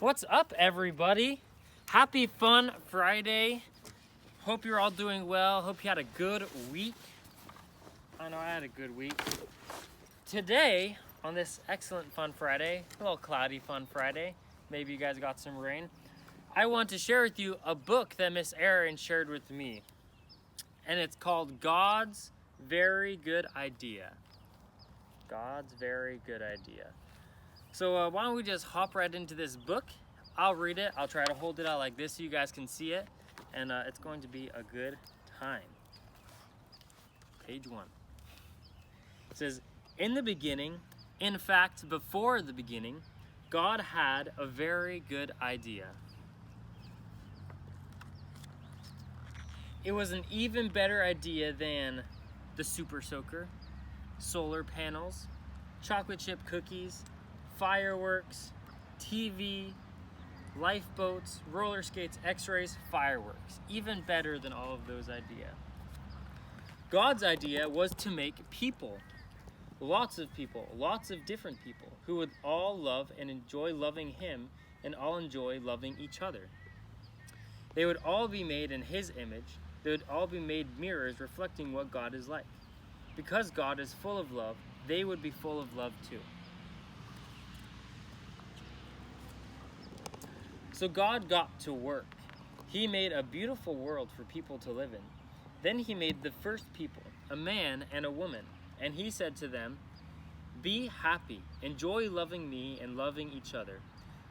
What's up, everybody? Happy Fun Friday. Hope you're all doing well. Hope you had a good week. I know I had a good week. Today, on this excellent Fun Friday, a little cloudy Fun Friday, maybe you guys got some rain, I want to share with you a book that Miss Erin shared with me. And it's called God's Very Good Idea. God's Very Good Idea. So why don't we just hop right into this book. I'll read it. I'll try to hold it out like this so you guys can see it. And it's going to be a good time. Page 1. It says, in the beginning, in fact, before the beginning, God had a very good idea. It was an even better idea than the Super Soaker, solar panels, chocolate chip cookies, fireworks, TV, lifeboats, roller skates, x-rays, fireworks. Even better than all of those ideas. God's idea was to make people. Lots of people, lots of different people who would all love and enjoy loving Him and all enjoy loving each other. They would all be made in His image. They would all be made mirrors reflecting what God is like. Because God is full of love, they would be full of love too. So God got to work. He made a beautiful world for people to live in. Then He made the first people, a man and a woman, and He said to them, "Be happy, enjoy loving me and loving each other.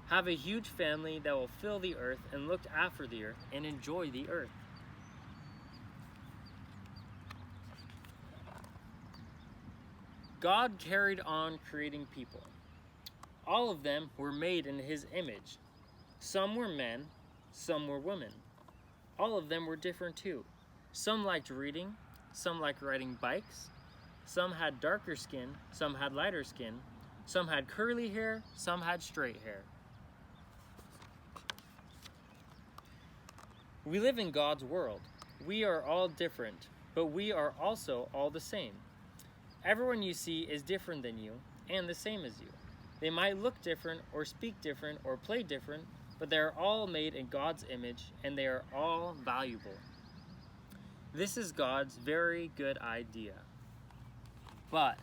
Have a huge family that will fill the earth and look after the earth and enjoy the earth." God carried on creating people. All of them were made in His image. Some were men, some were women. All of them were different too. Some liked reading, some liked riding bikes. Some had darker skin, some had lighter skin. Some had curly hair, some had straight hair. We live in God's world. We are all different, but we are also all the same. Everyone you see is different than you and the same as you. They might look different or speak different or play different, but they are all made in God's image and they are all valuable. This is God's very good idea. But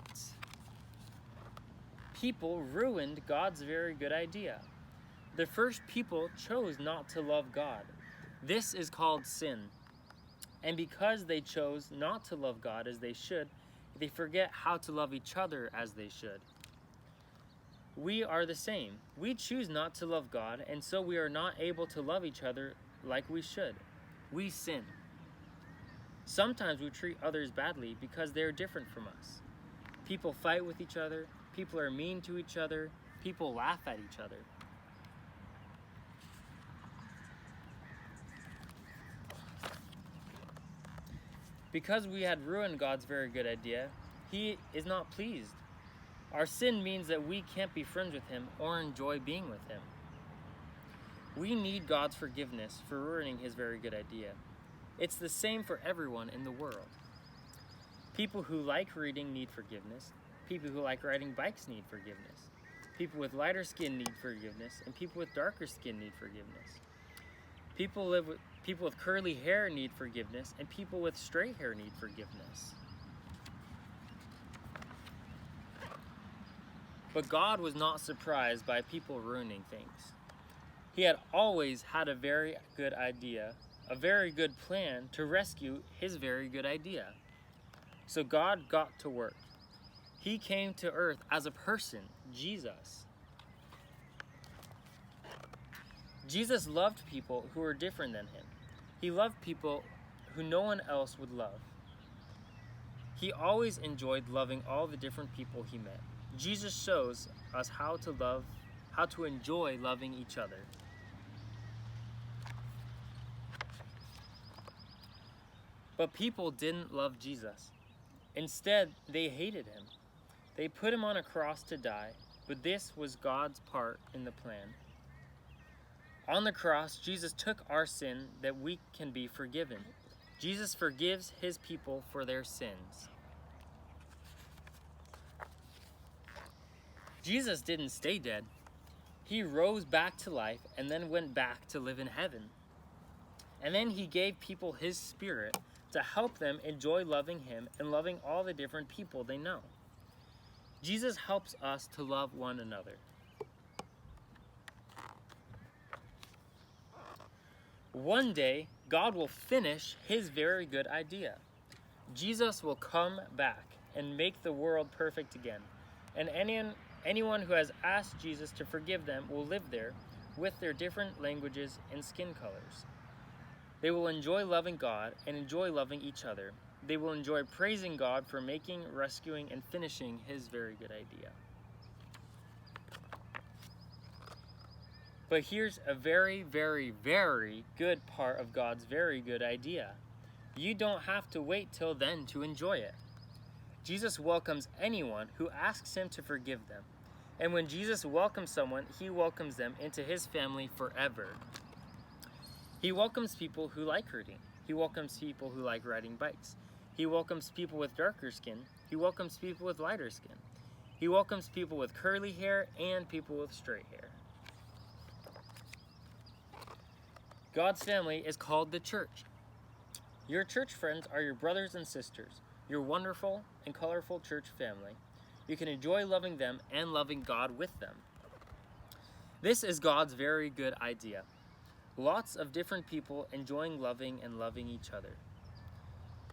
people ruined God's very good idea. The first people chose not to love God. This is called sin. And because they chose not to love God as they should, they forget how to love each other as they should. We are the same. We choose not to love God, and so we are not able to love each other like we should. We sin. Sometimes we treat others badly because they are different from us. People fight with each other. People are mean to each other. People laugh at each other. Because we had ruined God's very good idea, He is not pleased. Our sin means that we can't be friends with Him or enjoy being with Him. We need God's forgiveness for ruining His very good idea. It's the same for everyone in the world. People who like reading need forgiveness. People who like riding bikes need forgiveness. People with lighter skin need forgiveness, and people with darker skin need forgiveness. People with curly hair need forgiveness, and people with straight hair need forgiveness. But God was not surprised by people ruining things. He had always had a very good idea, a very good plan to rescue His very good idea. So God got to work. He came to earth as a person, Jesus. Jesus loved people who were different than Him. He loved people who no one else would love. He always enjoyed loving all the different people He met. Jesus shows us how to enjoy loving each other. But people didn't love Jesus. Instead, they hated Him. They put Him on a cross to die, but this was God's part in the plan. On the cross, Jesus took our sin that we can be forgiven. Jesus forgives His people for their sins. Jesus didn't stay dead. He rose back to life and then went back to live in heaven. And then he gave people his spirit to help them enjoy loving him and loving all the different people they know. Jesus helps us to love one another. One day, God will finish his very good idea. Jesus will come back and make the world perfect again. And anyone who has asked Jesus to forgive them will live there with their different languages and skin colors. They will enjoy loving God and enjoy loving each other. They will enjoy praising God for making, rescuing, and finishing his very good idea. But here's a very, very, very good part of God's very good idea. You don't have to wait till then to enjoy it. Jesus welcomes anyone who asks him to forgive them. And when Jesus welcomes someone, he welcomes them into his family forever. He welcomes people who like hurting. He welcomes people who like riding bikes. He welcomes people with darker skin. He welcomes people with lighter skin. He welcomes people with curly hair and people with straight hair. God's family is called the church. Your church friends are your brothers and sisters, your wonderful and colorful church family. You can enjoy loving them and loving God with them. This is God's very good idea. Lots of different people enjoying loving and loving each other.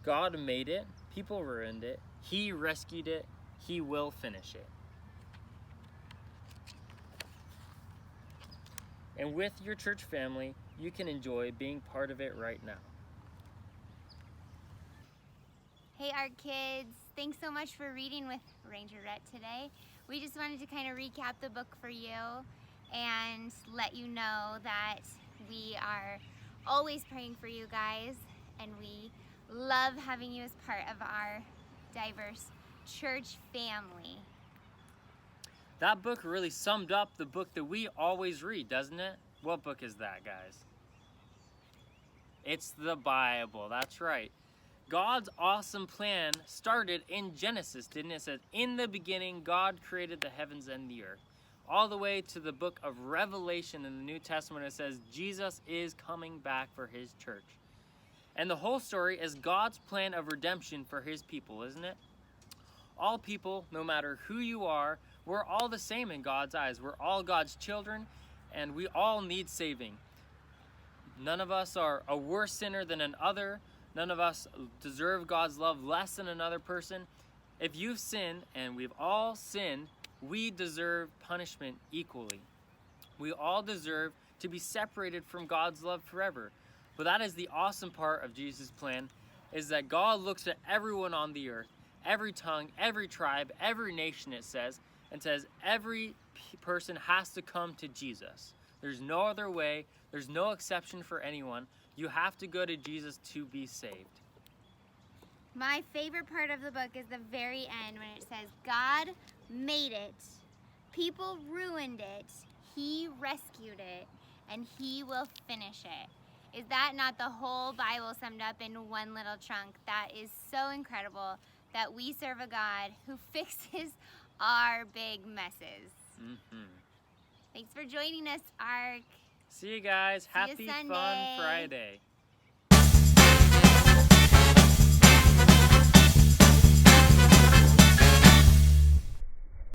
God made it, people ruined it, he rescued it, he will finish it. And with your church family, you can enjoy being part of it right now. Hey ARK kids, thanks so much for reading with Ranger Rhett today. We just wanted to kind of recap the book for you and let you know that we are always praying for you guys, and we love having you as part of our diverse church family. That book really summed up the book that we always read, doesn't it? What book is that, guys? It's the Bible, that's right. God's awesome plan started in Genesis, didn't it? It says, in the beginning, God created the heavens and the earth. All the way to the book of Revelation in the New Testament, it says Jesus is coming back for his church. And the whole story is God's plan of redemption for his people, isn't it? All people, no matter who you are, we're all the same in God's eyes. We're all God's children, and we all need saving. None of us are a worse sinner than another. None of us deserve God's love less than another person. If you've sinned, and we've all sinned, we deserve punishment equally. We all deserve to be separated from God's love forever. But that is the awesome part of Jesus' plan, is that God looks at everyone on the earth, every tongue, every tribe, every nation, it says, and says every person has to come to Jesus. There's no other way. There's no exception for anyone. You have to go to Jesus to be saved. My favorite part of the book is the very end when it says, God made it, people ruined it, he rescued it, and he will finish it. Is that not the whole Bible summed up in one little chunk? That is so incredible that we serve a God who fixes our big messes. Thanks for joining us, ARK. See you guys. See you Happy Sunday. Fun Friday.